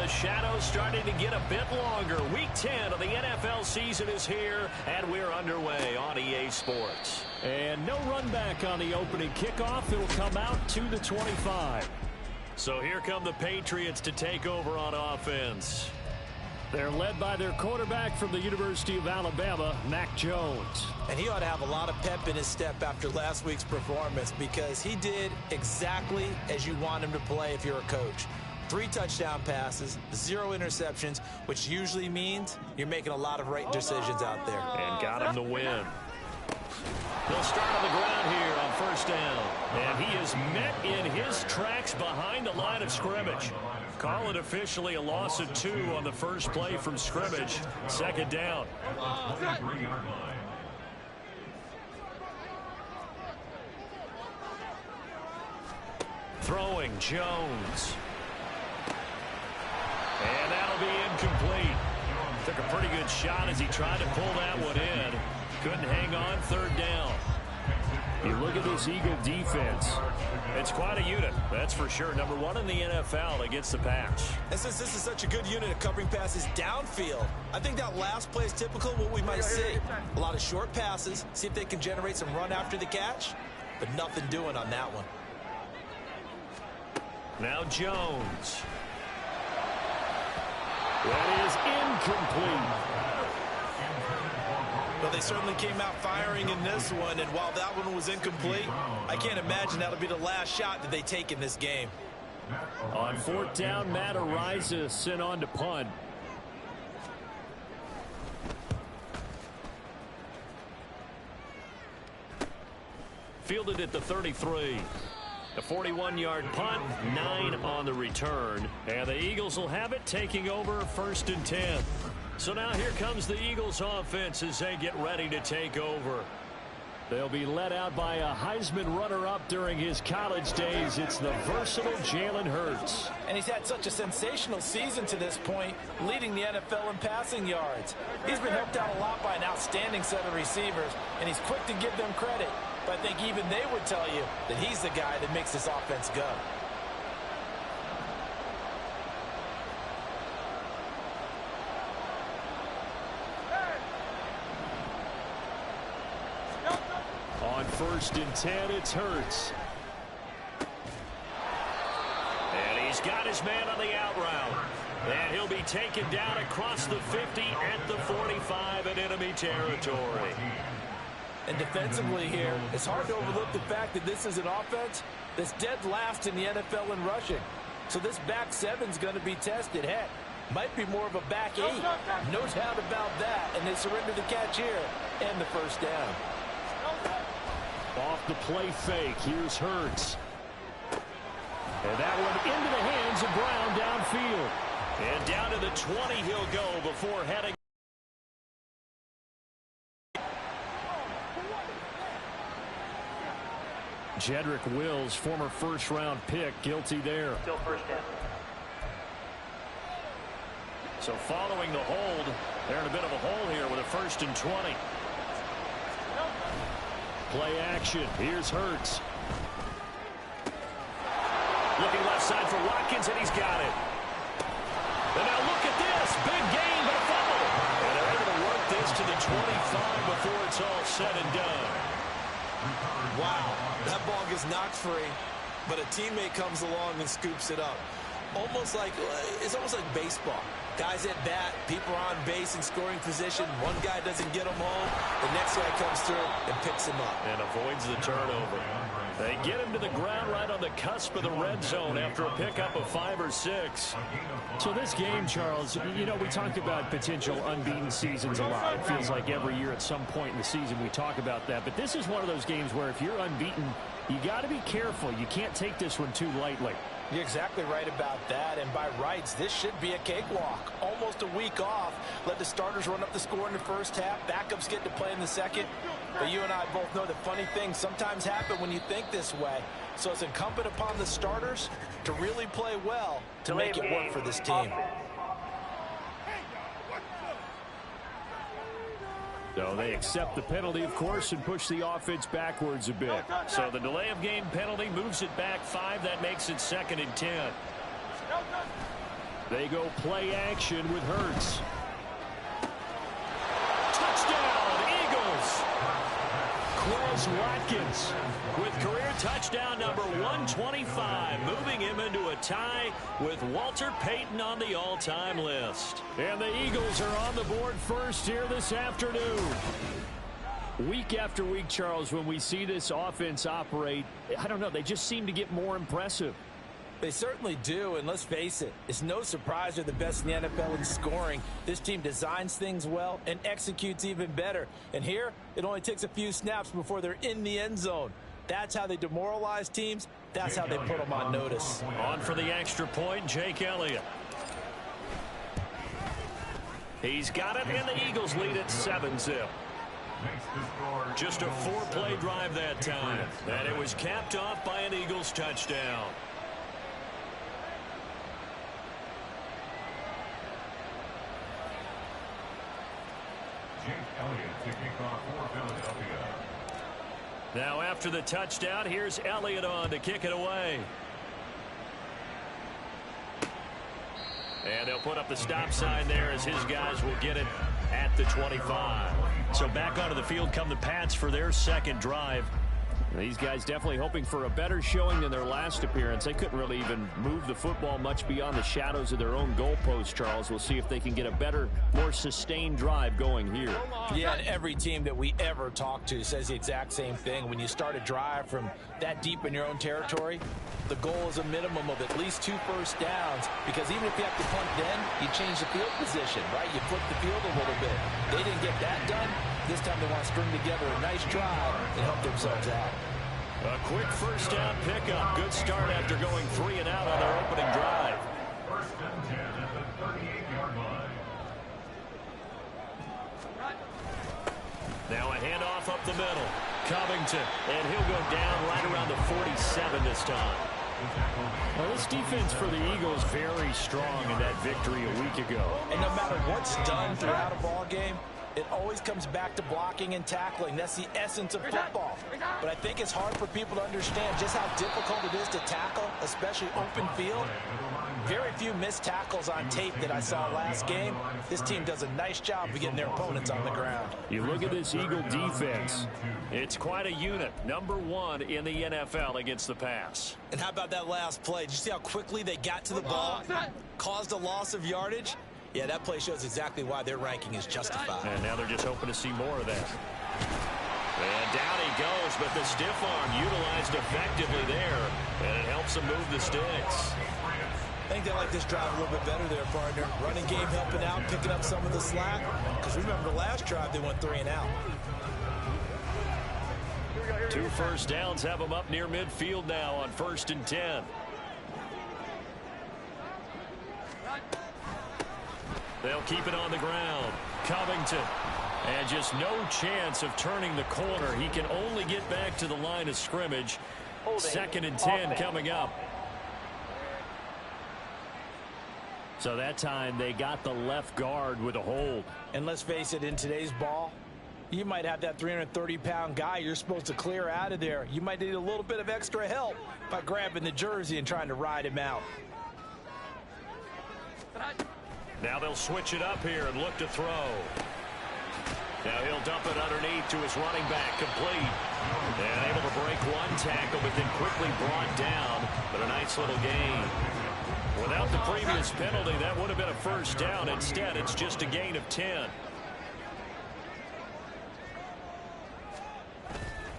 the shadows starting to get a bit longer. Week 10 of the NFL season is here, and we're underway on EA Sports. And no run back on the opening kickoff. It'll come out to the 25. So here come the Patriots to take over on offense. They're led by their quarterback from the University of Alabama, Mac Jones. And he ought to have a lot of pep in his step after last week's performance because he did exactly as you want him to play if you're a coach. 3 touchdown passes, 0 interceptions, which usually means you're making a lot of right decisions out there. And got him the win. They'll start on the ground here on first down. And he is met in his tracks behind the line of scrimmage. Call it officially a loss of 2 on the first play from scrimmage. Second down. Throwing Jones. And that'll be incomplete. Took a pretty good shot as he tried to pull that one in. Couldn't hang on. Third down. You look at this Eagle defense. It's quite a unit, that's for sure. Number 1 in the NFL against the pass. And since this is such a good unit of covering passes downfield, I think that last play is typical of what we might see. A lot of short passes, see if they can generate some run after the catch, but nothing doing on that one. Now Jones. That is incomplete. Well, they certainly came out firing in this one, and while that one was incomplete, I can't imagine that'll be the last shot that they take in this game. On fourth down, Matt Araiza sent on to punt. Fielded at the 33. A 41-yard punt, 9 on the return. And the Eagles will have it, taking over first and 10. So now here comes the Eagles offense as they get ready to take over. They'll be led out by a Heisman runner-up during his college days. It's the versatile Jalen Hurts. And he's had such a sensational season to this point, leading the NFL in passing yards. He's been helped out a lot by an outstanding set of receivers, and he's quick to give them credit. But I think even they would tell you that he's the guy that makes this offense go. On first and 10, it's Hurts. And he's got his man on the out route. And he'll be taken down across the 50 at the 45 in enemy territory. And defensively here, it's hard to overlook the fact that this is an offense that's dead last in the NFL in rushing. So this back 7's going to be tested. Heck, might be more of a back 8. No doubt about that. And they surrender the catch here and the first down. Off the play fake, here's Hurts. And that one into the hands of Brown downfield. And down to the 20 he'll go before heading. Jedrick Wills, former first-round pick, guilty there. Still first down. So following the hold, they're in a bit of a hole here with a first and 20. Play action. Here's Hurts. Looking left side for Watkins, and he's got it. And now look at this. Big gain, but a fumble. And they're able to work this to the 25 before it's all said and done. Wow, that ball gets knocked free, but a teammate comes along and scoops it up. It's almost like baseball. Guys at bat, people are on base in scoring position. One guy doesn't get him home. The next guy comes through and picks him up. And avoids the turnover. They get him to the ground right on the cusp of the red zone after a pickup of 5 or 6. So this game, Charles, you know, we talked about potential unbeaten seasons a lot. It feels like every year at some point in the season we talk about that. But this is one of those games where if you're unbeaten, you got to be careful. You can't take this one too lightly. You're exactly right about that, and by rights, this should be a cakewalk. Almost a week off. Let the starters run up the score in the first half. Backups get to play in the second. But you and I both know that funny things sometimes happen when you think this way. So it's incumbent upon the starters to really play well to make it work for this team. So they accept the penalty, of course, and push the offense backwards a bit. So the delay of game penalty moves it back 5. That makes it 2nd and 10. They go play action with Hurts. Touchdown, Eagles! Quez Watkins with career touchdown number 125, moving him into a tie with Walter Payton on the all-time list. And the Eagles are on the board first here this afternoon. Week after week, Charles, when we see this offense operate, I don't know, they just seem to get more impressive. They certainly do, and let's face it, it's no surprise they're the best in the NFL in scoring. This team designs things well and executes even better. And here, it only takes a few snaps before they're in the end zone. That's how they demoralize teams. That's how they put them on notice. On for the extra point, Jake Elliott. He's got it, and the Eagles lead at 7-zip. Just a 4-play drive that time, and it was capped off by an Eagles touchdown. Now after the touchdown, here's Elliott on to kick it away. And they'll put up the stop sign there as his guys will get it at the 25. So back onto the field come the Pats for their second drive. These guys definitely hoping for a better showing than their last appearance. They couldn't really even move the football much beyond the shadows of their own goalpost, Charles. We'll see if they can get a better, more sustained drive going here. Yeah, and every team that we ever talk to says the exact same thing. When you start a drive from that deep in your own territory, the goal is a minimum of at least 2 first downs, because even if you have to punt then, you change the field position, right? You flip the field a little bit. They didn't get that done. This time they want to string together a nice drive and help themselves out. A quick first down pickup. Good start after going 3 and out on their opening drive. First and 10 at the 38-yard line. Now a handoff up the middle. Covington, and he'll go down right around the 47 this time. Well, this defense for the Eagles very strong in that victory a week ago. And no matter what's done throughout a ball game, it always comes back to blocking and tackling. That's the essence of football. But I think it's hard for people to understand just how difficult it is to tackle, especially open field. Very few missed tackles on tape that I saw last game. This team does a nice job of getting their opponents on the ground. You look at this Eagle defense. It's quite a unit. Number 1 in the NFL against the pass. And how about that last play? Did you see how quickly they got to the ball? Caused a loss of yardage? Yeah, that play shows exactly why their ranking is justified. And now they're just hoping to see more of that. And down he goes, but the stiff arm utilized effectively there, and it helps them move the sticks. I think they like this drive a little bit better there, partner. Running game helping out, picking up some of the slack. Because remember, the last drive they went 3 and out. 2 first downs have them up near midfield now on 1st and 10. They'll keep it on the ground. Covington. And just no chance of turning the corner. He can only get back to the line of scrimmage. 2nd and 10 coming up. So that time they got the left guard with a hold. And let's face it, in today's ball, you might have that 330-pound guy you're supposed to clear out of there. You might need a little bit of extra help by grabbing the jersey and trying to ride him out. Now they'll switch it up here and look to throw. Now he'll dump it underneath to his running back, complete. And able to break 1 tackle, but then quickly brought down. But a nice little gain. Without the previous penalty, that would have been a first down. Instead, it's just a gain of 10.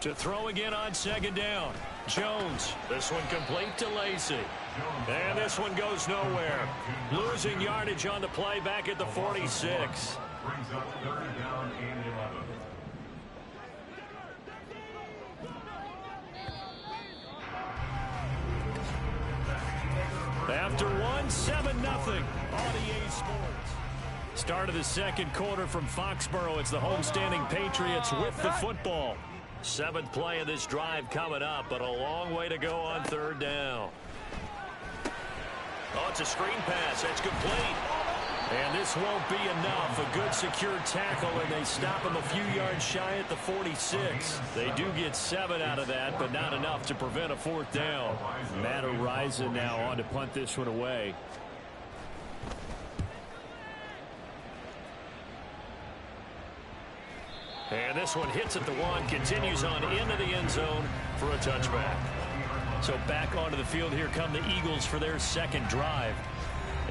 To throw again on 2nd down. Jones. This one complete to Lacy. And this one goes nowhere. Losing yardage on the play back at the 46. Brings up 3rd down and 11. After 1, 7-0 on EA Sports. Start of the 2nd quarter from Foxborough. It's the homestanding Patriots with the football. 7th play of this drive coming up, but a long way to go on 3rd down. Oh, it's a screen pass. That's complete. And this won't be enough. A good secure tackle, and they stop him a few yards shy at the 46. They do get 7 out of that, but not enough to prevent a 4th down. Matt Araiza now on to punt this one away. And this one hits at the one, continues on into the end zone for a touchback. So back onto the field here come the Eagles for their second drive.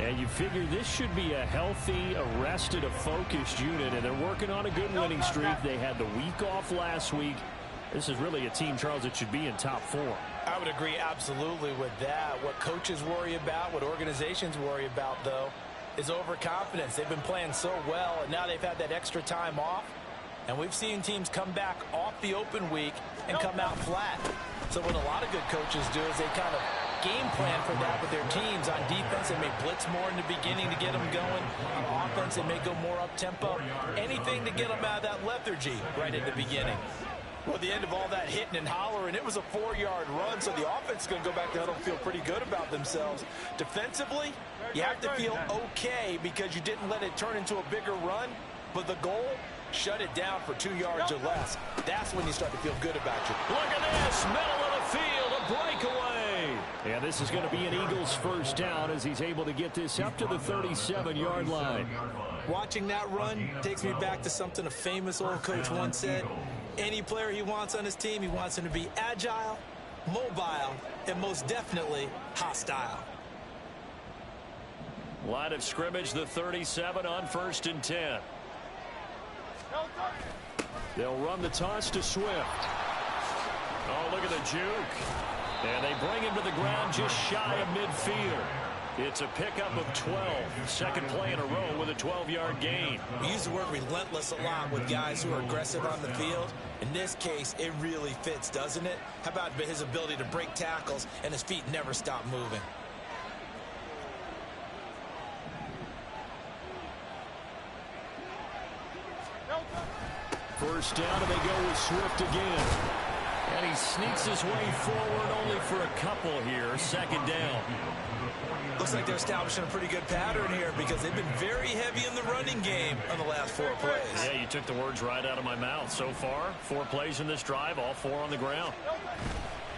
And you figure this should be a healthy, arrested, a focused unit, and they're working on a good winning streak. They had the week off last week. This is really a team, Charles, that should be in top 4. I would agree absolutely with that. What coaches worry about, what organizations worry about, though, is overconfidence. They've been playing so well, and now they've had that extra time off. And we've seen teams come back off the open week and come out flat. So what a lot of good coaches do is they kind of game plan for that with their teams. On defense, they may blitz more in the beginning to get them going. On offense, they may go more up-tempo. Anything to get them out of that lethargy right at the beginning. Well, at the end of all that hitting and hollering, it was a 4-yard run, so the offense is going to go back to huddle and feel pretty good about themselves. Defensively, you have to feel okay because you didn't let it turn into a bigger run, but the goal, shut it down for 2 yards or less. That's when you start to feel good about you. Look at this, middle of the field, a breakaway. And this is going to be an Eagles first down as he's able to get this up to the 37-yard line. Watching that run takes me back to something a famous old coach once said. Any player he wants on his team, he wants him to be agile, mobile, and most definitely hostile. Line of scrimmage, the 37 on 1st and 10. They'll run the toss to Swift. Oh, look at the juke. And they bring him to the ground just shy of midfield. It's a pickup of 12. Second play in a row with a 12-yard gain. We use the word relentless a lot with guys who are aggressive on the field. In this case, it really fits, doesn't it? How about his ability to break tackles and his feet never stop moving? First down, and they go with Swift again. And he sneaks his way forward only for a couple here. Second down. Looks like they're establishing a pretty good pattern here because they've been very heavy in the running game on the last 4 plays. Yeah, you took the words right out of my mouth. So far, 4 plays in this drive, all 4 on the ground.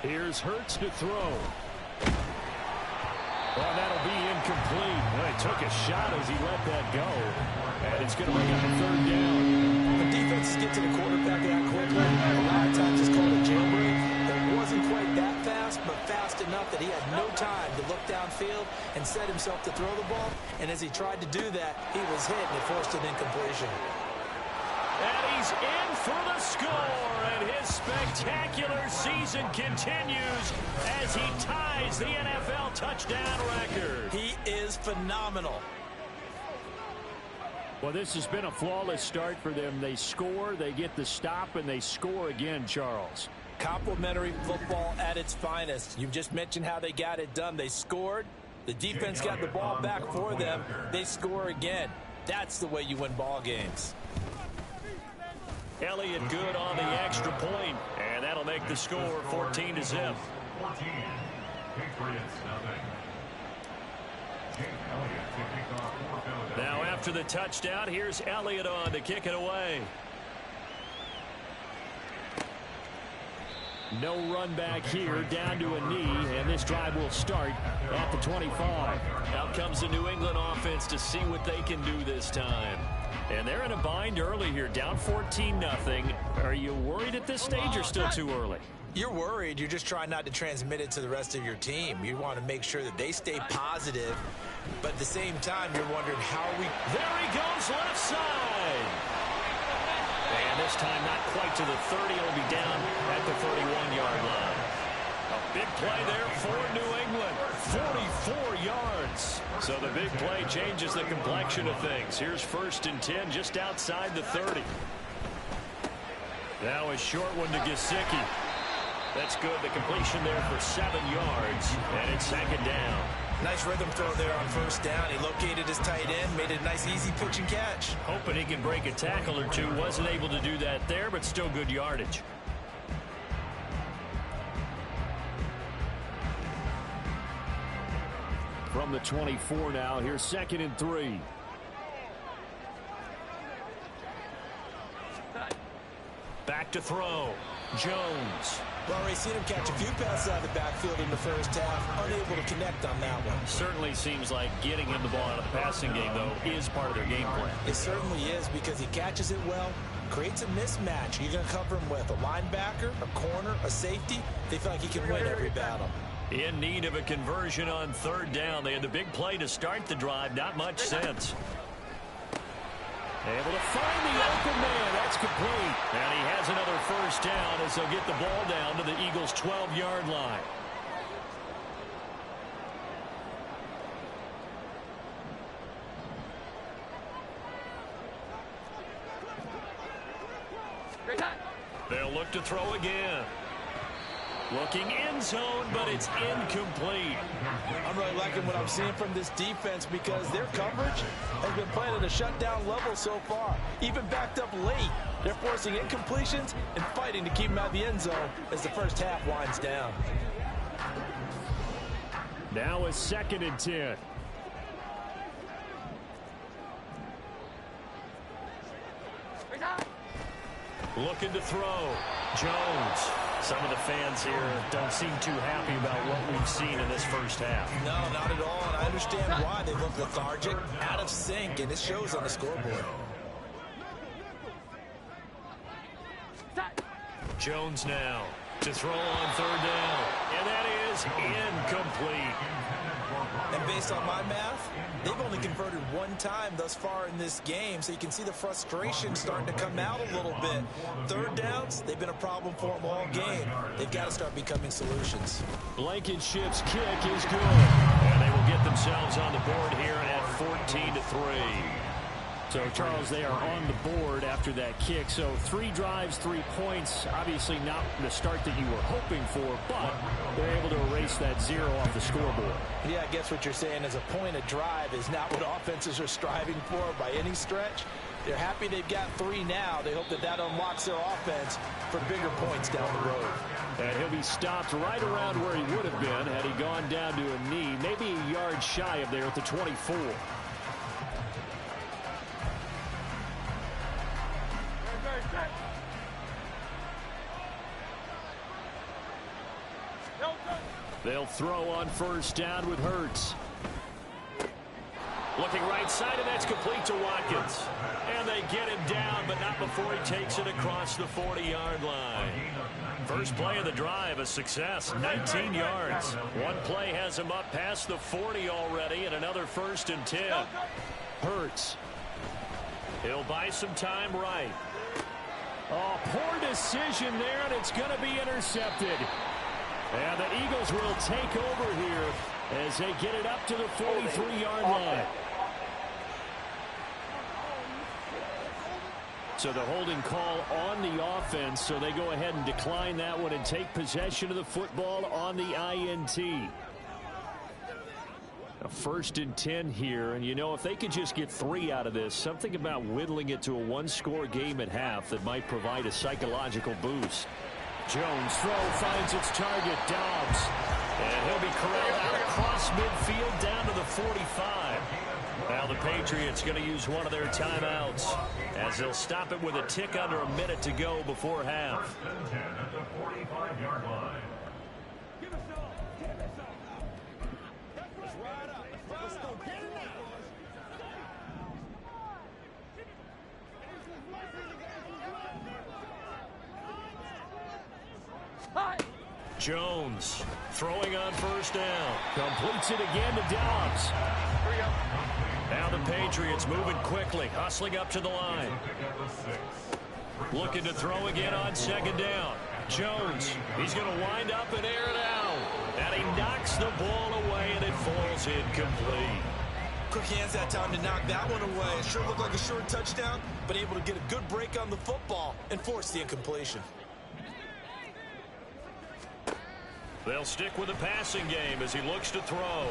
Here's Hurts to throw. Well, that'll be incomplete. Well, he took a shot as he let that go. And it's going to bring up a 3rd down. When defenses get to the quarterback that quickly, a lot of times it's called a jailbreak. It wasn't quite that fast, but fast enough that he had no time to look downfield and set himself to throw the ball. And as he tried to do that, he was hit and it forced an incompletion. And he's in for the score, and his spectacular season continues as he ties the NFL touchdown record. He is phenomenal. Well, this has been a flawless start for them. They score, they get the stop, and they score again, Charles. Complimentary football at its finest. You've just mentioned how they got it done. They scored. The defense got the ball back for them. They score again. That's the way you win ball games. Elliott good on the extra point, and that'll make the score 14-0. Now after the touchdown, here's Elliott on to kick it away. No run back here, down to a knee, and this drive will start at the 25. Out comes the New England offense to see what they can do this time. And they're in a bind early here, down 14-0. Are you worried at this stage or still too early? You're worried. You're just trying not to transmit it to the rest of your team. You want to make sure that they stay positive, but at the same time, you're wondering how we... There he goes, left side. And this time not quite to the 30. It'll be down at the 31-yard line. A big play there for New England. 44 yards. So the big play changes the complexion of things. Here's 1st and 10 just outside the 30. Now a short one to Gesicki. That's good. The completion there for 7 yards. And it's 2nd down. Nice rhythm throw there on 1st down. He located his tight end, made it a nice easy pitch and catch. Hoping he can break a tackle or two. Wasn't able to do that there, but still good yardage. From the 24 now, here's 2nd and 3. Back to throw. Jones. Well, already seen him catch a few passes out of the backfield in the first half. Unable to connect on that one. Certainly seems like getting him the ball out of the passing game, though, is part of their game plan. It certainly is because he catches it well, Creates a mismatch. You're going to cover him with a linebacker, a corner, a safety. They feel like he can win every battle. In need of a conversion on third down. They had the big play to start the drive. Not much sense. Able to find the open man. That's complete. And he has another first down as they'll get the ball down to the Eagles' 12-yard line. They'll look to throw again. Looking end zone, but it's incomplete. I'm really liking what I'm seeing from this defense because their coverage has been playing at a shutdown level so far. Even backed up late, they're forcing incompletions and fighting to keep them out of the end zone as the first half winds down. Now a 2nd and 10. Looking to throw. Jones. Some of the fans here don't seem too happy about what we've seen in this first half. No, not at all, and I understand why. They look lethargic, out of sync, and it shows on the scoreboard. Jones now to throw on third down, and that is incomplete. And based on my math, they've only converted one time thus far in this game, so you can see the frustration starting to come out a little bit. Third downs, they've been a problem for them all game. They've got to start becoming solutions. Blankenship's kick is good. And they will get themselves on the board here at 14-3. So, Charles, they are on the board after that kick. So 3 drives, 3 points. Obviously not the start that you were hoping for, but they're able to erase that 0 off the scoreboard. Yeah, I guess what you're saying is a point a drive is not what offenses are striving for by any stretch. They're happy they've got 3 now. They hope that that unlocks their offense for bigger points down the road. And he'll be stopped right around where he would have been had he gone down to a knee, maybe a yard shy of there at the 24. They'll throw on first down with Hurts. Looking right side, and that's complete to Watkins. And they get him down, but not before he takes it across the 40-yard line. First play of the drive, a success, 19 yards. One play has him up past the 40 already, and another 1st and 10. Hurts. He'll buy some time right. Oh, poor decision there, and it's going to be intercepted. And the Eagles will take over here as they get it up to the 43-yard line. So the holding call on the offense, so they go ahead and decline that one and take possession of the football on the INT. A 1st and 10 here, and you know, if they could just get 3 out of this, something about whittling it to a 1-score game at half that might provide a psychological boost. Jones throw finds its target, Dobbs. And he'll be corralled out across midfield down to the 45. Now the Patriots going to use one of their timeouts as they'll stop it with a tick under a minute to go before half. Jones throwing on first down. Completes it again to Dobbs. Now the Patriots moving quickly, hustling up to the line. Looking to throw again on 2nd down. Jones, he's going to wind up and air it out. And he knocks the ball away, and it falls incomplete. Quick hands that time to knock that one away. It sure looked like a short touchdown, but able to get a good break on the football and force the incompletion. They'll stick with the passing game as he looks to throw.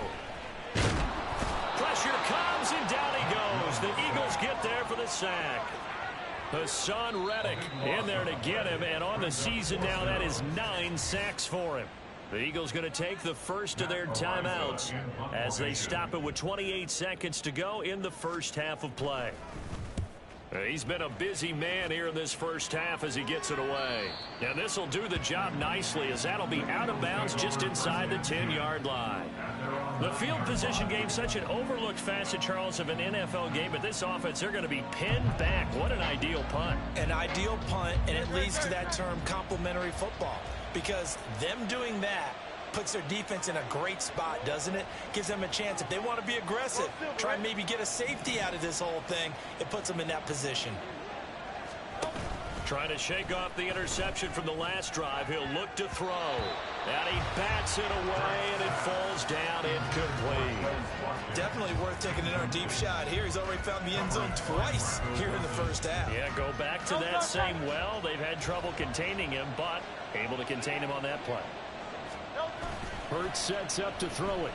Pressure comes, and down he goes. The Eagles get there for the sack. Hassan Reddick in there to get him, and on the season now, that is 9 sacks for him. The Eagles going to take the first of their timeouts as they stop it with 28 seconds to go in the first half of play. He's been a busy man here in this first half as he gets it away. And this will do the job nicely as that'll be out of bounds just inside the 10-yard line. The field position game, such an overlooked facet, Charles, of an NFL game, but this offense, they're going to be pinned back. What an ideal punt. An ideal punt, and it leads to that term complementary football, because them doing that puts their defense in a great spot, doesn't it? Gives them a chance. If they want to be aggressive, try and maybe get a safety out of this whole thing, it puts them in that position. Trying to shake off the interception from the last drive. He'll look to throw. And he bats it away, and it falls down incomplete. Definitely worth taking another deep shot here. He's already found the end zone twice here in the first half. Yeah, go back to that same well. They've had trouble containing him, but able to contain him on that play. Hurts sets up to throw it.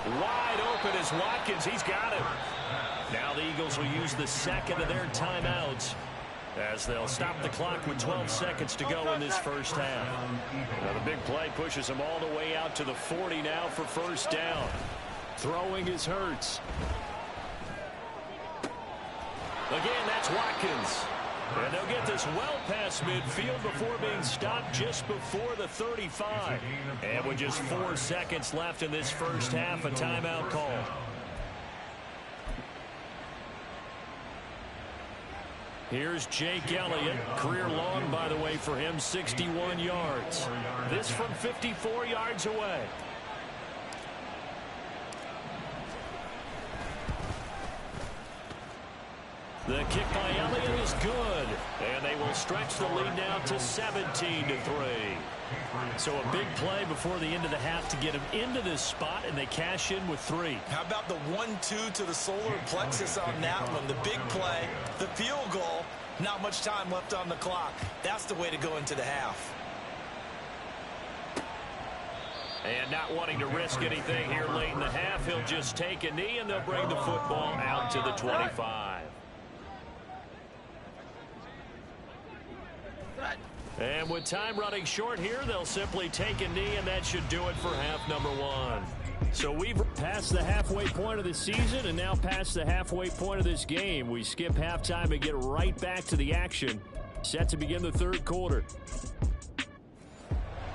Wide open is Watkins. He's got it. Now the Eagles will use the second of their timeouts as they'll stop the clock with 12 seconds to go in this first half. Now the big play pushes them all the way out to the 40 now for first down. Throwing is Hurts. Again, that's Watkins. And they'll get this well past midfield before being stopped just before the 35. And with just 4 seconds left in this first half, a timeout call. Here's Jake Elliott. Career long, by the way, for him, 61 yards. This from 54 yards away. The kick by Elliott is good. And they will stretch the lead now to 17-3. So a big play before the end of the half to get him into this spot, and they cash in with 3. How about the 1-2 to the solar plexus on that one? The big play, the field goal, not much time left on the clock. That's the way to go into the half. And not wanting to risk anything here late in the half, he'll just take a knee, and they'll bring the football out to the 25. And with time running short here, they'll simply take a knee, and that should do it for half number 1. So we've passed the halfway point of the season and now past the halfway point of this game. We skip halftime and get right back to the action. Set to begin the third quarter.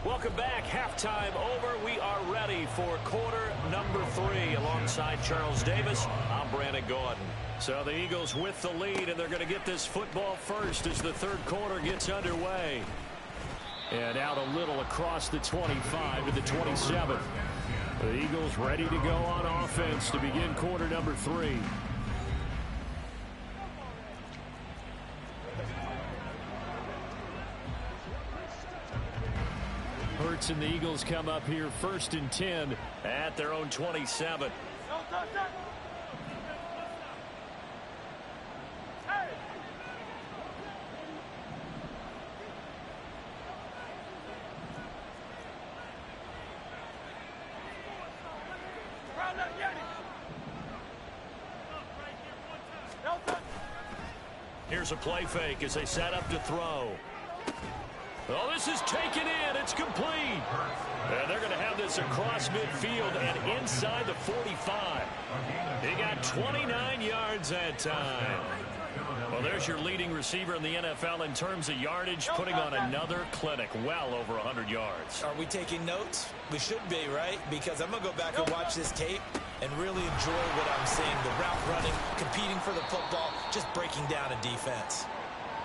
Welcome back. Halftime over. We are ready for quarter number 3. Alongside Charles Davis, I'm Brandon Gordon. So the Eagles with the lead, and they're going to get this football first as the third quarter gets underway. And out a little across the 25 to the 27. The Eagles ready to go on offense to begin quarter number 3. Hurts and the Eagles come up here first and 10 at their own 27. Here's a play fake as they set up to throw. Oh, this is taken in. It's complete. And they're going to have this across midfield and inside the 45. He got 29 yards that time. Well, there's your leading receiver in the NFL in terms of yardage, putting on another clinic, well over 100 yards. Are we taking notes? We should be, right? Because I'm going to go back and watch this tape and really enjoy what I'm seeing. The route running, competing for the football, just breaking down a defense.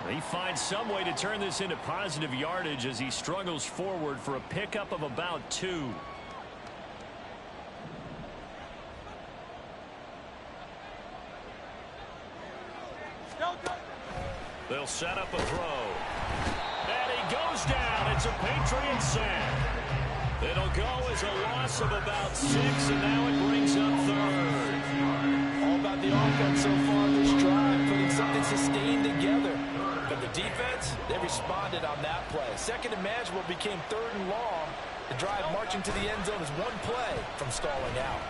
He finds some way to turn this into positive yardage as he struggles forward for a pickup of about 2. They'll set up a throw. And he goes down. It's a Patriot sack. It'll go as a loss of about 6, and now it brings up third. All about the offense so far this drive, putting something sustained together. But the defense, they responded on that play. Second and manageable became 3rd and long. The drive marching to the end zone is one play from stalling out.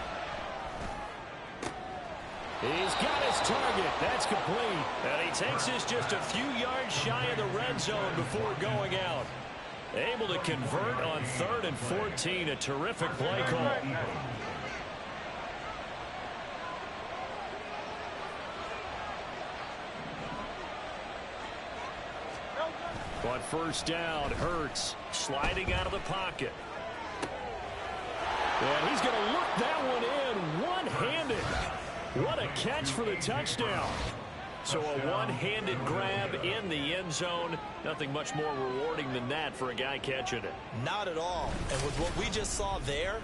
He's got his target. That's complete. And he takes this just a few yards shy of the red zone before going out. Able to convert on 3rd and 14. A terrific play call. But first down, Hurts sliding out of the pocket. And he's going to look that one in one-handed. What a catch for the touchdown. So a one-handed grab in the end zone. Nothing much more rewarding than that for a guy catching it. Not at all. And with what we just saw there,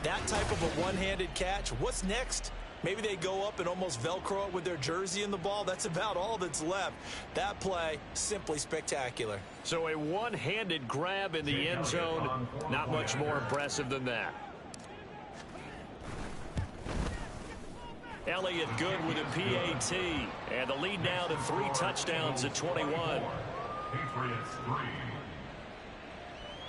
that type of a one-handed catch, what's next? Maybe they go up and almost Velcro it with their jersey in the ball. That's about all that's left. That play, simply spectacular. So a one-handed grab in the end zone. Not much more impressive than that. Elliott good with a PAT. And the lead now to 3 touchdowns at 21. Patriots 3.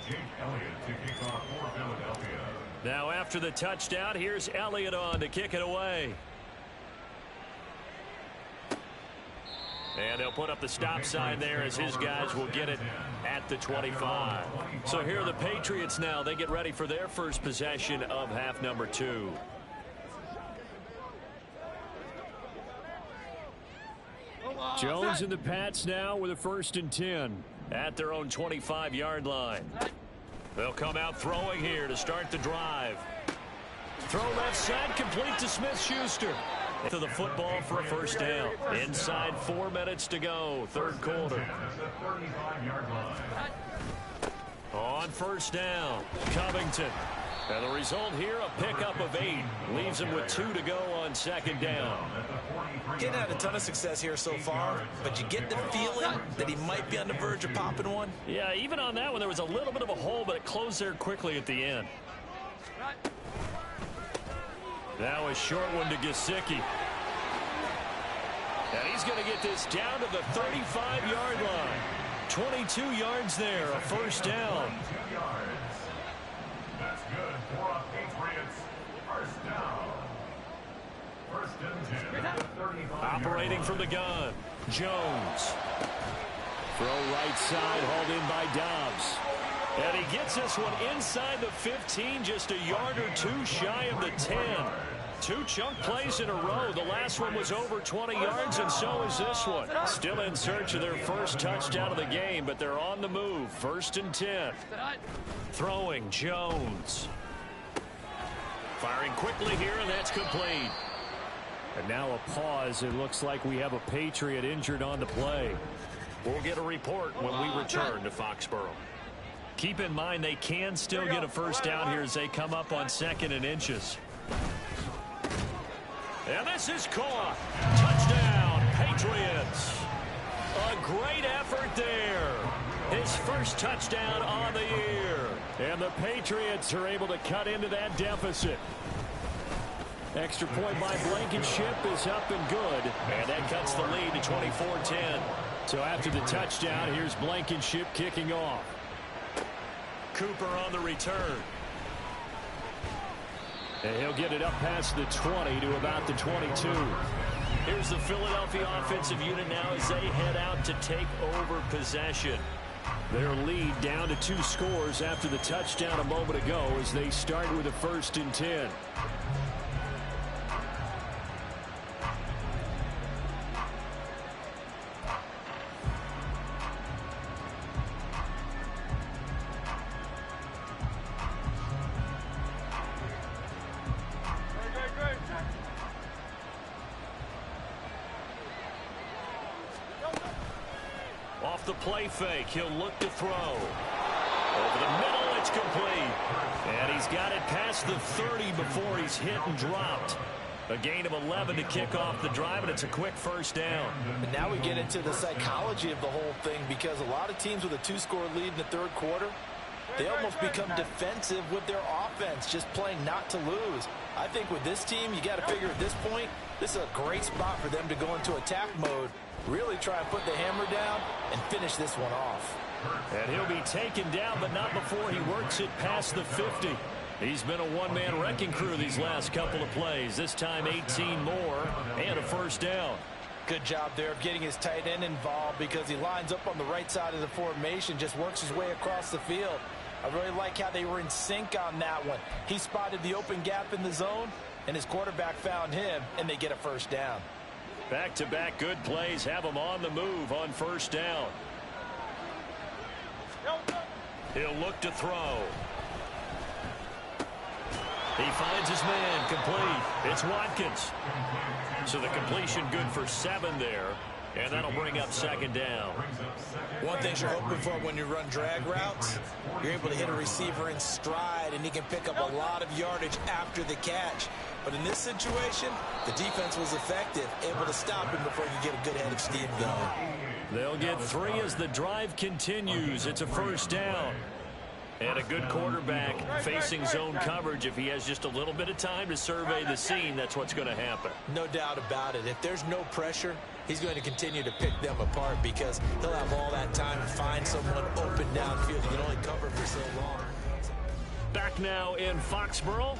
Jake Elliott to kick off for Philadelphia. Now after the touchdown, here's Elliott on to kick it away. And they'll put up the stop sign there as his guys will get it at the 25. So here are the Patriots now. They get ready for their first possession of half number 2. Jones and the Pats now with a 1st and 10. At their own 25-yard line. They'll come out throwing here to start the drive. Throw left side, complete to Smith-Schuster. To the football for a 1st down. Inside 4 minutes to go, 3rd quarter. On 1st down, Covington. And the result here, a pickup of 8. Leaves him with 2 to go on 2nd down. Getting had a ton of success here so far, but you get the feeling that he might be on the verge of popping one. Yeah, even on that one, there was a little bit of a hole, but it closed there quickly at the end. Now a short one to Gesicki. And he's going to get this down to the 35-yard line. 22 yards there, a 1st down. That's good for a Patriots 1st down. 1st and 10 at the 35. Operating from the gun, Jones. Throw right side, hauled in by Dobbs. And he gets this one inside the 15, just a yard or 2 shy of the 10. 2 chunk plays in a row. The last one was over 20 yards, and so is this one. Still in search of their first touchdown of the game, but they're on the move. 1st and 10. Throwing, Jones. Firing quickly here, and that's complete. And now a pause. It looks like we have a Patriot injured on the play. We'll get a report when we return to Foxborough. Keep in mind they can still get a 1st down here as they come up on 2nd and inches. And this is caught. Touchdown, Patriots. A great effort there. His first touchdown on the year. And the Patriots are able to cut into that deficit. Extra point by Blankenship is up and good. And that cuts the lead to 24-10. So after the touchdown, here's Blankenship kicking off. Cooper on the return. And he'll get it up past the 20 to about the 22. Here's the Philadelphia offensive unit now as they head out to take over possession. Their lead down to 2 scores after the touchdown a moment ago as they start with a 1st and 10. Off the play fake, he'll look to throw. Over the middle, it's complete. And he's got it past the 30 before he's hit and dropped. A gain of 11 to kick off the drive, and it's a quick 1st down. And now we get into the psychology of the whole thing, because a lot of teams with a 2-score lead in the 3rd quarter, they almost become defensive with their offense, just playing not to lose. I think with this team, you got to figure at this point, this is a great spot for them to go into attack mode, really try and put the hammer down and finish this one off. And he'll be taken down, but not before he works it past the 50. He's been a one-man wrecking crew these last couple of plays. This time 18 more and a 1st down. Good job there of getting his tight end involved, because he lines up on the right side of the formation, just works his way across the field. I really like how they were in sync on that one. He spotted the open gap in the zone, and his quarterback found him, and they get a 1st down. Back-to-back good plays have him on the move on 1st down. He'll look to throw. He finds his man, complete. It's Watkins. So the completion good for 7 there, and that'll bring up 2nd down. One thing you're hoping for when you run drag routes, you're able to hit a receiver in stride, and he can pick up a lot of yardage after the catch. But in this situation, the defense was effective, able to stop him before he could get a good head of steam going. They'll get 3 as the drive continues. It's a 1st down. And a good quarterback facing zone coverage. If he has just a little bit of time to survey the scene, that's what's going to happen. No doubt about it. If there's no pressure, he's going to continue to pick them apart because he'll have all that time to find someone open downfield. He can only cover for so long. Back now in Foxborough.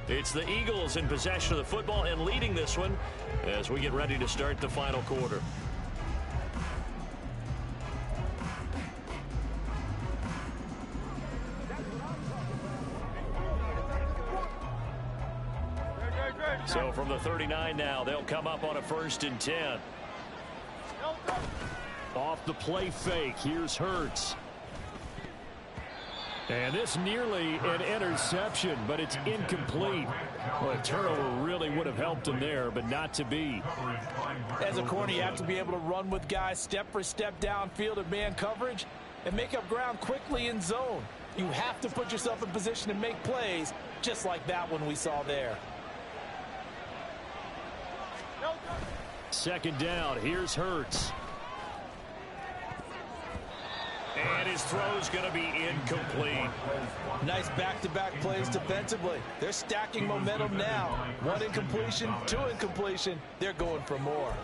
It's the Eagles in possession of the football and leading this one as we get ready to start the final quarter. So from the 39 now, they'll come up on a 1st and 10. Off the play fake, here's Hurts. And this nearly an interception, but it's incomplete. Well, a turnover really would have helped him there, but not to be. As a corner, you have to be able to run with guys step for step downfield of man coverage and make up ground quickly in zone. You have to put yourself in position to make plays, just like that one we saw there. 2nd down, here's Hurts. And his throw's going to be incomplete. Nice back-to-back plays defensively. They're stacking momentum now. 1 incompletion, 2 incompletion. They're going for more.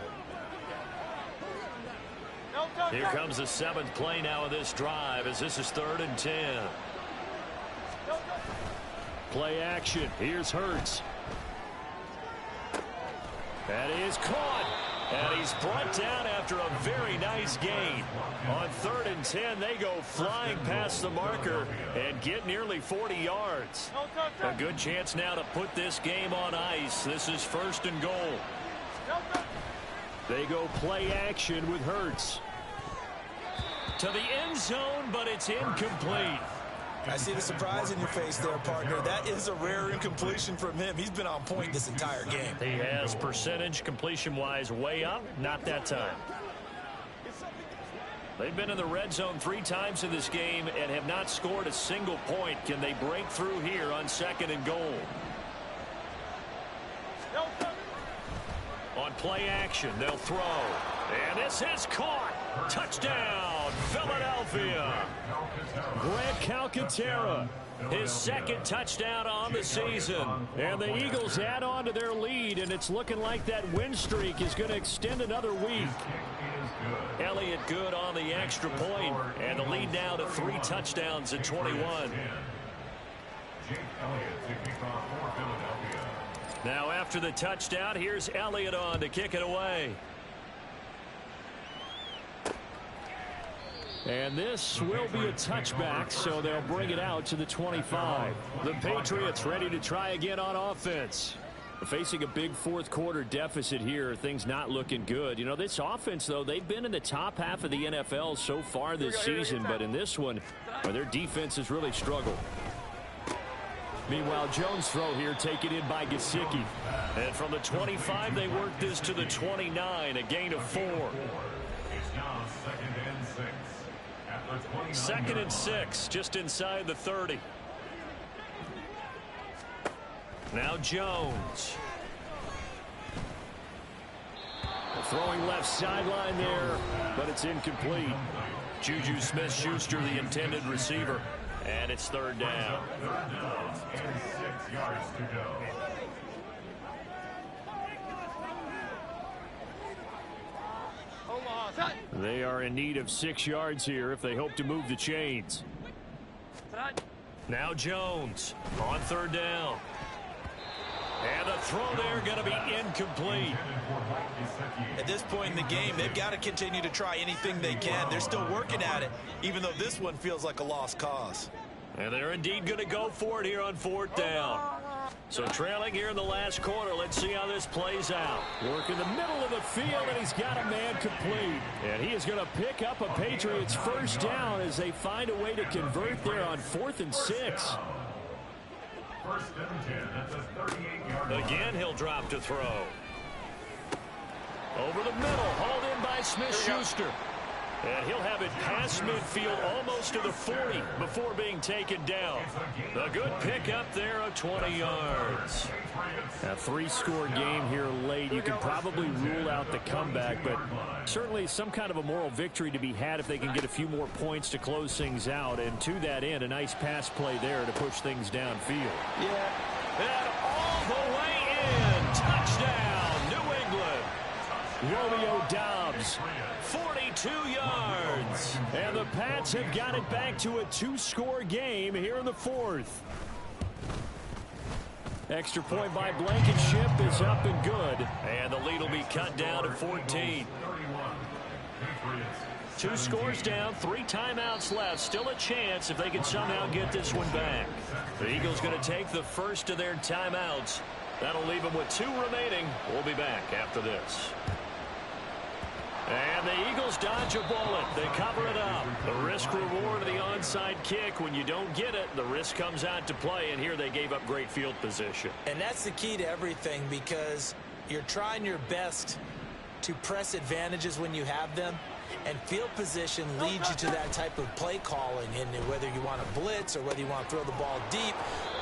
Here comes the 7th play now of this drive as this is 3rd and 10. Play action, here's Hurts. That is caught. And he's brought down after a very nice gain. On 3rd and 10, they go flying past the marker and get nearly 40 yards. A good chance now to put this game on ice. This is 1st and goal. They go play action with Hurts. To the end zone, but it's incomplete. I see the surprise in your face there, partner. That is a rare incompletion from him. He's been on point this entire game. He has percentage completion-wise way up. Not that time. They've been in the red zone 3 times in this game and have not scored a single point. Can they break through here on 2nd and goal? On play action, they'll throw. And this is caught. Touchdown, Philadelphia. Grant Calcaterra, his 2nd touchdown on the season. And the Eagles add on to their lead, and it's looking like that win streak is going to extend another week. Elliott good on the extra point, and the lead now to 3 touchdowns at 21. Now after the touchdown, here's Elliott on to kick it away. And this will be a touchback, so they'll bring it out to the 25. The Patriots ready to try again on offense. Facing a big 4th quarter deficit here, things not looking good. You know, this offense, though, they've been in the top half of the NFL so far this season, but in this one, their defense has really struggled. Meanwhile, Jones' throw here taken in by Gesicki. And from the 25, they work this to the 29, a gain of 4. It's now 2nd and 6. 2nd and 6, just inside the 30. Now Jones. Throwing left sideline there, but it's incomplete. Juju Smith-Schuster, the intended receiver. And it's 3rd down. 3rd down and 6 yards to go. They are in need of 6 yards here if they hope to move the chains. Now Jones on 3rd down. And the throw there going to be incomplete. At this point in the game, they've got to continue to try anything they can. They're still working at it, even though this one feels like a lost cause. And they're indeed going to go for it here on 4th down. So trailing here in the last quarter. Let's see how this plays out. Work in the middle of the field, and he's got a man complete. And he is going to pick up a Patriots 1st down as they find a way to convert there on 4th and 6. First and 10 at the 38-yard line. Again, he'll drop to throw. Over the middle, hauled in by Smith-Schuster. And he'll have it past midfield almost to the 40 before being taken down. A good pickup there of 20 yards. A three-score game here late. You can probably rule out the comeback, but certainly some kind of a moral victory to be had if they can get a few more points to close things out. And to that end, a nice pass play there to push things downfield. Yeah. And all the way in. Touchdown, New England. Romeo Doubs, 42 yards. and the Pats have got it back to a two-score game here in the fourth. Extra point by Blankenship is up and good. And the lead will be cut down to 14. 2 scores down, 3 timeouts left. Still a chance if they can somehow get this one back. The Eagles going to take the first of their timeouts. That'll leave them with 2 remaining. We'll be back after this. And the Eagles dodge a bullet. They cover it up. The risk reward of the onside kick. When you don't get it, the risk comes out to play, and here they gave up great field position. And that's the key to everything, because you're trying your best to press advantages when you have them, and field position leads you to that type of play calling. And whether you want to blitz or whether you want to throw the ball deep,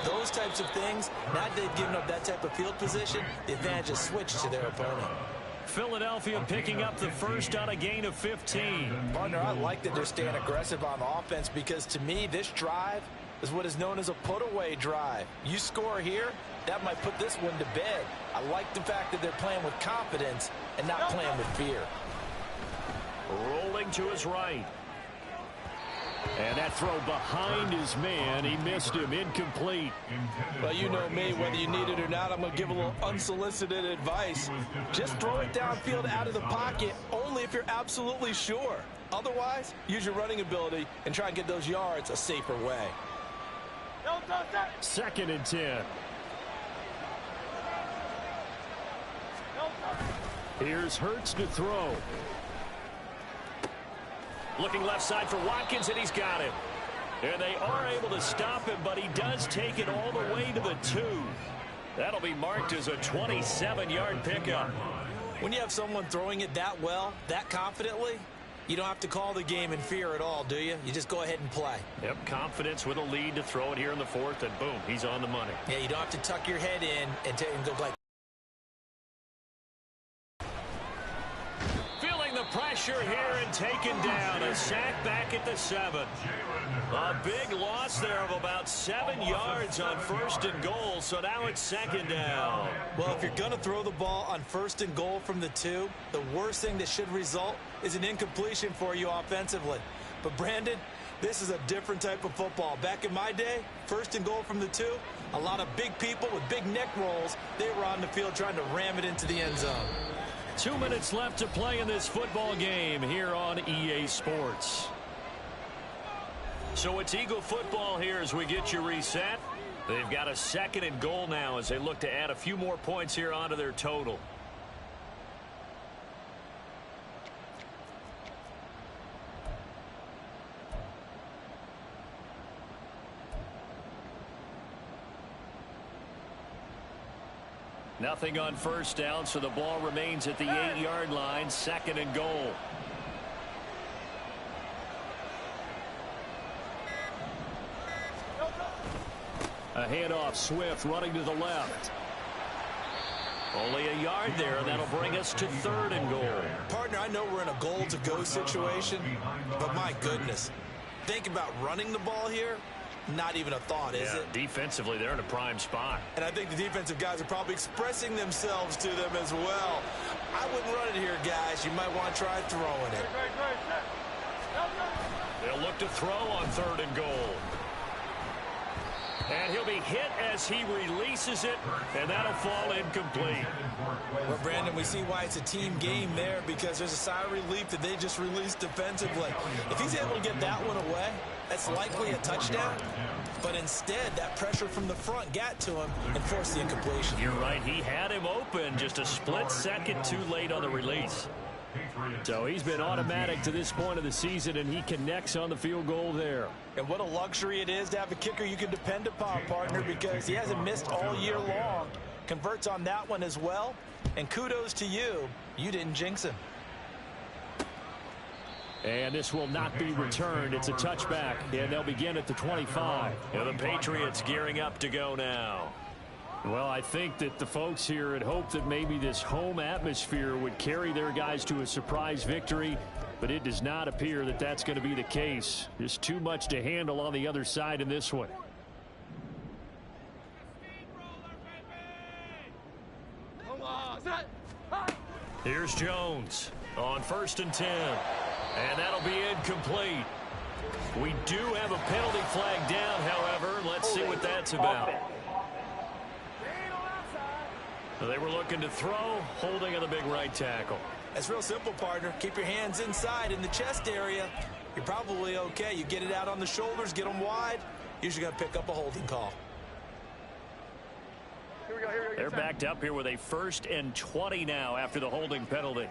those types of things, now that they've given up that type of field position, the advantage is switched to their opponent. Philadelphia picking up the first on a gain of 15. Partner, I like that they're staying aggressive on the offense, because to me, this drive is what is known as a put-away drive. You score here, that might put this one to bed. I like the fact that they're playing with confidence and not playing with fear. Rolling to his right. And that throw behind his man, he missed him, incomplete. Well, you know me, whether you need it or not, I'm going to give a little unsolicited advice. Just throw it downfield out of the pocket, only if you're absolutely sure. Otherwise, use your running ability and try and get those yards a safer way. 2nd and 10. Here's Hurts to throw. Looking left side for Watkins, and he's got it. And they are able to stop him, but he does take it all the way to the 2. That'll be marked as a 27-yard pickup. When you have someone throwing it that well, that confidently, you don't have to call the game in fear at all, do you? You just go ahead and play. Yep, confidence with a lead to throw it here in the 4th, and boom, he's on the money. Yeah, you don't have to tuck your head in and go like. Pressure here and taken down. A sack back at the 7. A big loss there of about 7 yards on 1st and goal, so now it's 2nd down. Well, if you're going to throw the ball on 1st and goal from the 2, the worst thing that should result is an incompletion for you offensively. But, Brandon, this is a different type of football. Back in my day, 1st and goal from the 2, a lot of big people with big neck rolls, they were on the field trying to ram it into the end zone. 2 minutes left to play in this football game here on EA Sports. So it's Eagle football here as we get you reset. They've got a 2nd and goal now as they look to add a few more points here onto their total. Nothing on 1st down, so the ball remains at the 8-yard line, 2nd and goal. A handoff, Swift running to the left. Only a yard there, and that'll bring us to 3rd and goal. Partner, I know we're in a goal-to-go situation, but my goodness, think about running the ball here. Not even a thought, is it? Defensively, they're in a prime spot. And I think the defensive guys are probably expressing themselves to them as well. I wouldn't run it here, guys. You might want to try throwing it. They'll look to throw on 3rd and goal. And he'll be hit as he releases it, and that'll fall incomplete. Well, Brandon, we see why it's a team game there, because there's a sigh of relief that they just released defensively. If he's able to get that one away, that's likely a touchdown. But instead, that pressure from the front got to him and forced the incompletion. You're right. He had him open, just a split second too late on the release. Patriots. So he's been automatic to this point of the season, and he connects on the field goal there. And what a luxury it is to have a kicker you can depend upon, partner, because he hasn't missed all year long. Converts on that one as well. And kudos to you. You didn't jinx him. And this will not be returned. It's a touchback, and they'll begin at the 25. And the Patriots gearing up to go now. Well, I think that the folks here had hoped that maybe this home atmosphere would carry their guys to a surprise victory, but it does not appear that that's going to be the case. Just too much to handle on the other side in this one. Here's Jones on 1st and 10. And that'll be incomplete. We do have a penalty flag down, however. Let's see what that's about. They were looking to throw, holding on the big right tackle. It's real simple, partner. Keep your hands inside in the chest area. You're probably okay. You get it out on the shoulders, get them wide. Usually going to pick up a holding call. They're backed up here with a 1st and 20 now after the holding penalty.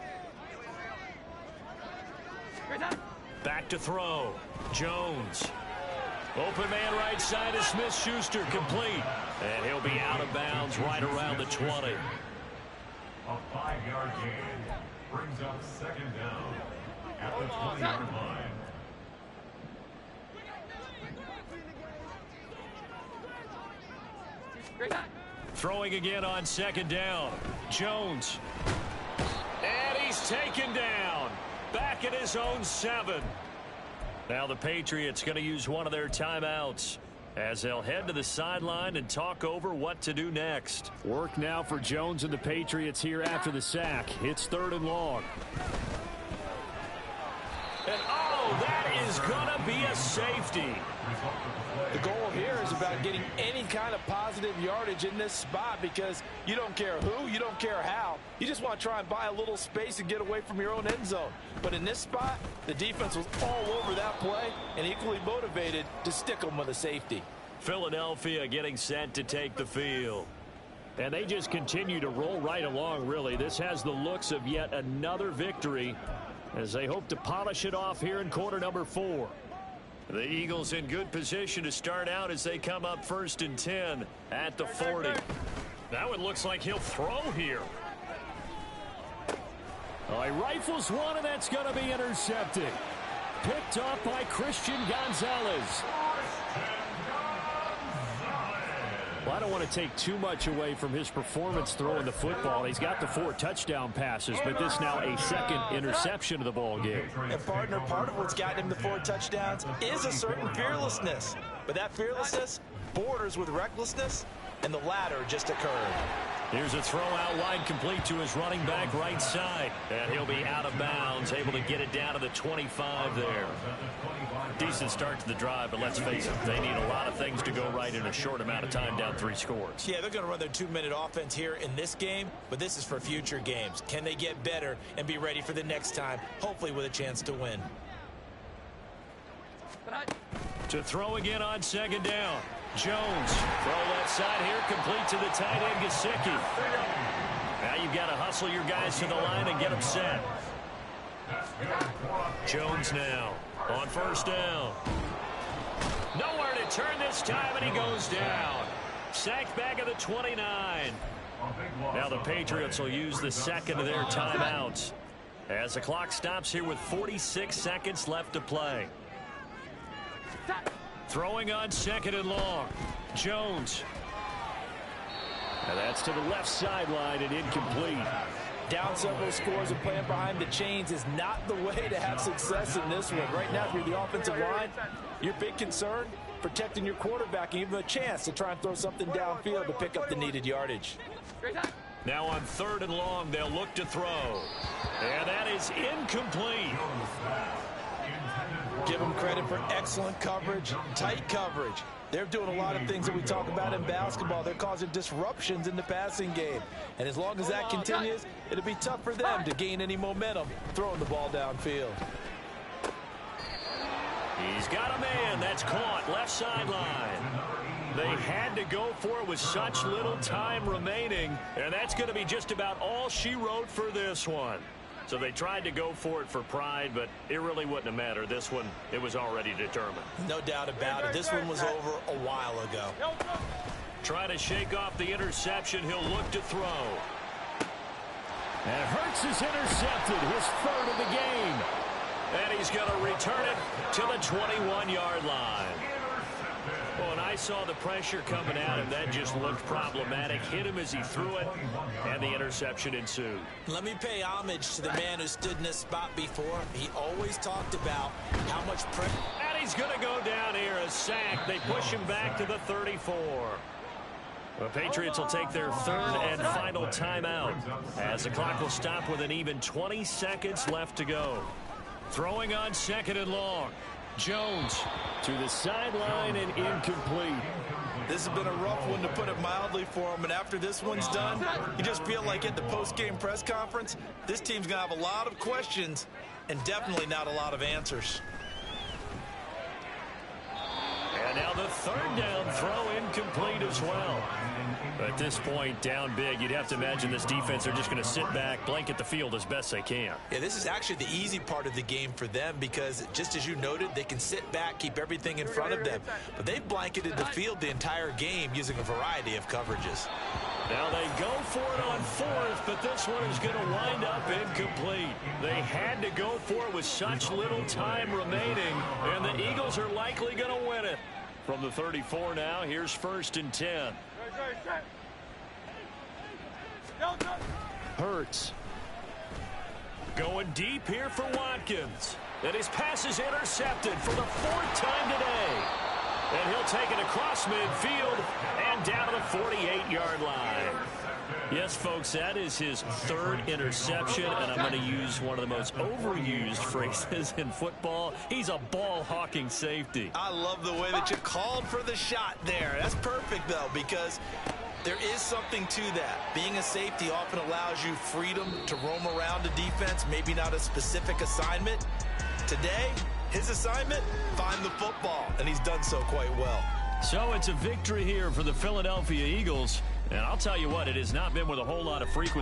Back to throw. Jones. Open man right side is Smith-Schuster, complete. And he'll be out of bounds right around the 20. A 5-yard gain brings up 2nd down at the 20-yard line. Throwing again on 2nd down. Jones. And he's taken down. Back at his own 7. Now the Patriots going to use one of their timeouts as they'll head to the sideline and talk over what to do next. Work now for Jones and the Patriots here after the sack. It's 3rd and long. And oh, that is going to be a safety. The goal here is about getting any kind of positive yardage in this spot because you don't care who, you don't care how. You just want to try and buy a little space and get away from your own end zone. But in this spot, the defense was all over that play and equally motivated to stick them with a safety. Philadelphia getting set to take the field. And they just continue to roll right along, really. This has the looks of yet another victory as they hope to polish it off here in quarter number 4. The Eagles in good position to start out as they come up 1st and 10 at the 40. That one looks like he'll throw here. Oh, he rifles one, and that's going to be intercepted. Picked off by Christian Gonzalez. Well, I don't want to take too much away from his performance throwing the football. He's got the 4 touchdown passes, but this now a 2nd interception of the ball game. And partner, part of what's gotten him the 4 touchdowns is a certain fearlessness. But that fearlessness borders with recklessness, and the latter just occurred. Here's a throw out wide, complete to his running back right side. And he'll be out of bounds, able to get it down to the 25 there. Decent start to the drive, but let's face it, they need a lot of things to go right in a short amount of time, down 3 scores. Yeah, they're going to run their 2-minute offense here in this game, but this is for future games. Can they get better and be ready for the next time, hopefully with a chance to win? To throw again on 2nd down. Jones, throw left side here, complete to the tight end, Gesicki. Now you've got to hustle your guys to the line and get them set. Jones now on 1st down. Nowhere to turn this time, and he goes down. Sacked back at the 29. Now the Patriots will use the 2nd of their timeouts as the clock stops here with 46 seconds left to play. Throwing on 2nd and long. Jones. And that's to the left sideline and incomplete. Down several scores and playing behind the chains is not the way to have success in this one. Right now, if you're the offensive line, your big concern, protecting your quarterback and give him a chance to try and throw something downfield to pick up the needed yardage. Now on 3rd and long, they'll look to throw. And that is incomplete. Give them credit for excellent coverage, tight coverage. They're doing a lot of things that we talk about in basketball. They're causing disruptions in the passing game. And as long as that continues, it'll be tough for them to gain any momentum throwing the ball downfield. He's got a man. That's caught left sideline. They had to go for it with such little time remaining. And that's going to be just about all she wrote for this one. So they tried to go for it for pride, but it really wouldn't have mattered. This one, it was already determined. No doubt about it. This one was over a while ago. Trying to shake off the interception. He'll look to throw. And Hurts is intercepted, his third of the game. And he's going to return it to the 21-yard line. Well, and I saw the pressure coming at him. That just looked problematic. Hit him as he threw it, and the interception ensued. Let me pay homage to the man who stood in this spot before. He always talked about how much pressure. And he's going to go down here, a sack. They push him back to the 34. The Patriots will take their third and final timeout as the clock will stop with an even 20 seconds left to go. Throwing on second and long. Jones to the sideline and incomplete. This has been a rough one, to put it mildly, for him. And after this one's done, you just feel like at the post-game press conference, this team's going to have a lot of questions and definitely not a lot of answers. And now the third down throw incomplete as well. At this point, down big, you'd have to imagine this defense are just going to sit back, blanket the field as best they can. Yeah, this is actually the easy part of the game for them because, just as you noted, they can sit back, keep everything in front of them. But they've blanketed the field the entire game using a variety of coverages. Now they go for it on fourth, but this one is going to wind up incomplete. They had to go for it with such little time remaining, and the Eagles are likely going to win it. From the 34 now, here's 1st and 10. Hurts. Going deep here for Watkins. And his pass is intercepted for the 4th time today. And he'll take it across midfield and down to the 48-yard line. Yes, folks, that is his third interception, and I'm going to use one of the most overused phrases in football. He's a ball-hawking safety. I love the way that you called for the shot there. That's perfect, though, because there is something to that. Being a safety often allows you freedom to roam around the defense, maybe not a specific assignment. Today, his assignment, find the football, and he's done so quite well. So it's a victory here for the Philadelphia Eagles, and I'll tell you what, it has not been with a whole lot of frequency.